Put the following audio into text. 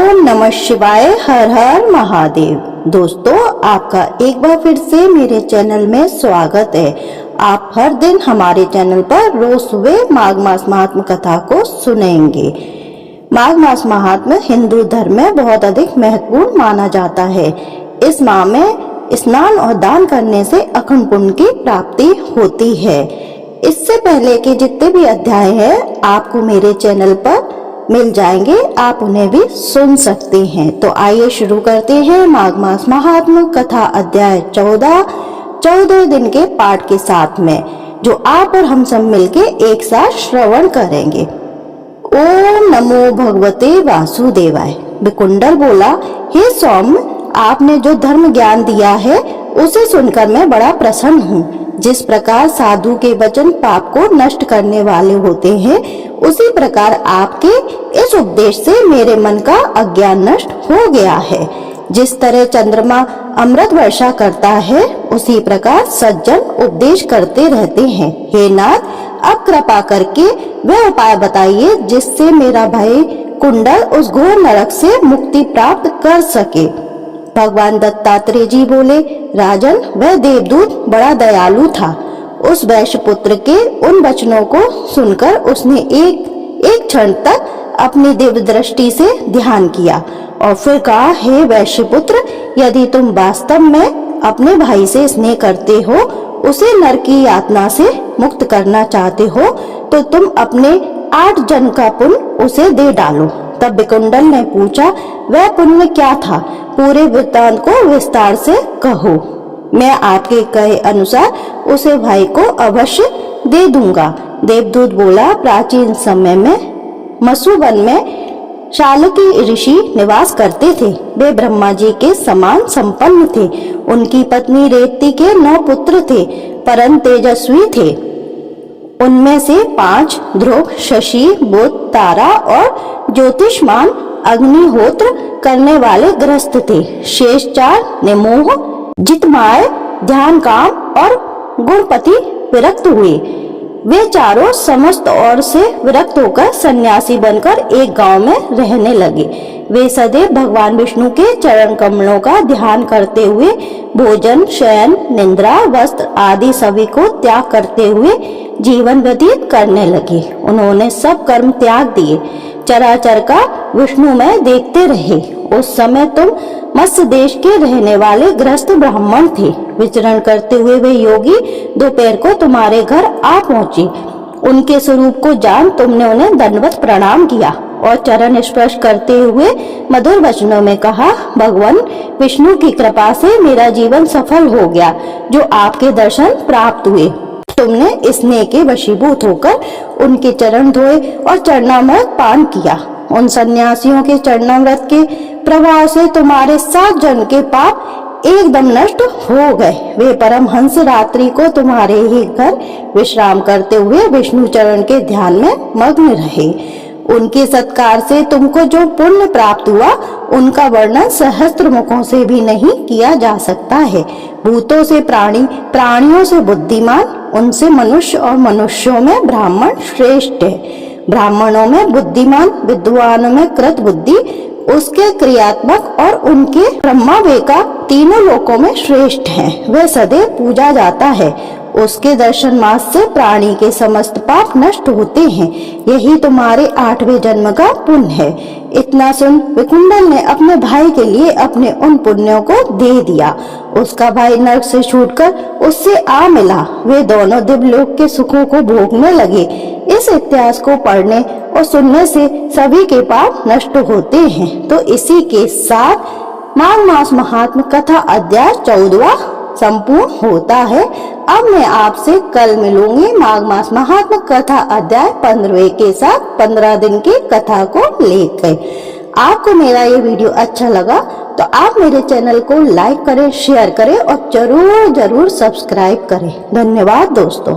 ओम नमः शिवाय। हर हर महादेव। दोस्तों, आपका एक बार फिर से मेरे चैनल में स्वागत है। आप हर दिन हमारे चैनल पर रोज सुबह माघ मास महात्म कथा को सुनेंगे। माघ मास महात्म हिंदू धर्म में बहुत अधिक महत्वपूर्ण माना जाता है। इस माह में स्नान और दान करने से अखंड पुण्य की प्राप्ति होती है। इससे पहले के जितने भी अध्याय हैं आपको मेरे चैनल पर मिल जाएंगे, आप उन्हें भी सुन सकते हैं। तो आइए शुरू करते हैं माघ मास महात्म कथा अध्याय 14 दिन के पाठ के साथ में, जो आप और हम सब मिलके एक साथ श्रवण करेंगे। ओम नमो भगवते वासुदेवाय। विकुंडल बोला, हे सौम्य, आपने जो धर्म ज्ञान दिया है उसे सुनकर मैं बड़ा प्रसन्न हूँ। जिस प्रकार साधु के वचन पाप को नष्ट करने वाले होते हैं, उसी प्रकार आपके इस उपदेश से मेरे मन का अज्ञान नष्ट हो गया है। जिस तरह चंद्रमा अमृत वर्षा करता है, उसी प्रकार सज्जन उपदेश करते रहते हैं। हे नाथ, अब कृपा करके वह उपाय बताइए जिससे मेरा भाई कुंडल उस घोर नरक से मुक्ति प्राप्त कर सके। भगवान दत्तात्रेय जी बोले, राजन, वह देवदूत बड़ा दयालु था। उस वैश्य पुत्र के उन वचनों को सुनकर उसने एक क्षण तक अपनी दिव्य दृष्टि से ध्यान किया और फिर कहा, हे वैश्य पुत्र, यदि तुम वास्तव में अपने भाई से स्नेह करते हो, उसे नरक की यातना से मुक्त करना चाहते हो, तो तुम अपने 8 जन्म का पुण्य उसे दे डालो। तब विकुंडल ने पूछा, वह पुण्य क्या था? पूरे वृत्तांत को विस्तार से कहो। मैं आपके कहे अनुसार उसे भाई को अवश्य दे दूंगा। देवदूत बोला, प्राचीन समय में मसुवन में शाल्की ऋषि निवास करते थे। वे ब्रह्मा जी के समान संपन्न थे। उनकी पत्नी रेवती के 9 पुत्र थे, परम तेजस्वी थे। उनमें से 5 ध्रुव, शशि, बुध, तारा और ज्योतिष्मान अग्निहोत्र करने वाले गृहस्थ थे। शेष 4 निमोह, जितमाय, ध्यान काम और गुणपति विरक्त हुए। वे चारों समस्त ओर से विरक्त होकर सन्यासी बनकर एक गांव में रहने लगे। वे सदैव भगवान विष्णु के चरण कमलों का ध्यान करते हुए भोजन, शयन, निद्रा, वस्त्र आदि सभी को त्याग करते हुए जीवन व्यतीत करने लगे। उन्होंने सब कर्म त्याग दिए, चराचर का विष्णु में देखते रहे। उस समय तुम मत्स्य देश के रहने वाले गृहस्थ ब्राह्मण थे। विचरण करते हुए वे योगी दोपहर को तुम्हारे घर आ पहुंचे। उनके स्वरूप को जान तुमने उन्हें दंडवत प्रणाम किया और चरण स्पर्श करते हुए मधुर वचनों में कहा, भगवान विष्णु की कृपा से मेरा जीवन सफल हो गया, जो आपके दर्शन प्राप्त हुए। तुमने स्नेह के वशीभूत होकर उनके चरण धोए और चरणामृत पान किया। उन सन्यासियों के चरणामृत के प्रभाव से तुम्हारे 7 जन्म के पाप एकदम नष्ट हो गए। वे परमहंस रात्रि को तुम्हारे ही घर विश्राम करते हुए विष्णु चरण के ध्यान में मग्न रहे। उनके सत्कार से तुमको जो पुण्य प्राप्त हुआ, उनका वर्णन सहस्त्र मुखों से भी नहीं किया जा सकता है। भूतों से प्राणी, प्राणियों से बुद्धिमान, उनसे मनुष्य और मनुष्यों में ब्राह्मण श्रेष्ठ है। ब्राह्मणों में बुद्धिमान, विद्वानों में कृत बुद्धि, उसके क्रियात्मक और उनके ब्रह्मावेका तीनों लोकों में श्रेष्ठ हैं। वह सदैव पूजा जाता है। उसके दर्शन मात्र से प्राणी के समस्त पाप नष्ट होते हैं। यही तुम्हारे 8वें जन्म का पुण्य है। इतना सुन विकुंडल ने अपने भाई के लिए अपने उन पुण्यों को दे दिया। उसका भाई नरक से छूटकर उससे आ मिला। वे दोनों दिव्यलोक के सुखों को भोगने लगे। इस इतिहास को पढ़ने और सुनने से सभी के पाप नष्ट होते हैं। तो इसी के साथ माघ मास महात्म कथा अध्याय 14वां संपूर्ण होता है। अब मैं आपसे कल मिलूंगी माघ मास महात्म कथा अध्याय 15वें के साथ 15 दिन की कथा को लेकर। आपको मेरा ये वीडियो अच्छा लगा तो आप मेरे चैनल को लाइक करें, शेयर करें और जरूर सब्सक्राइब करें। धन्यवाद दोस्तों।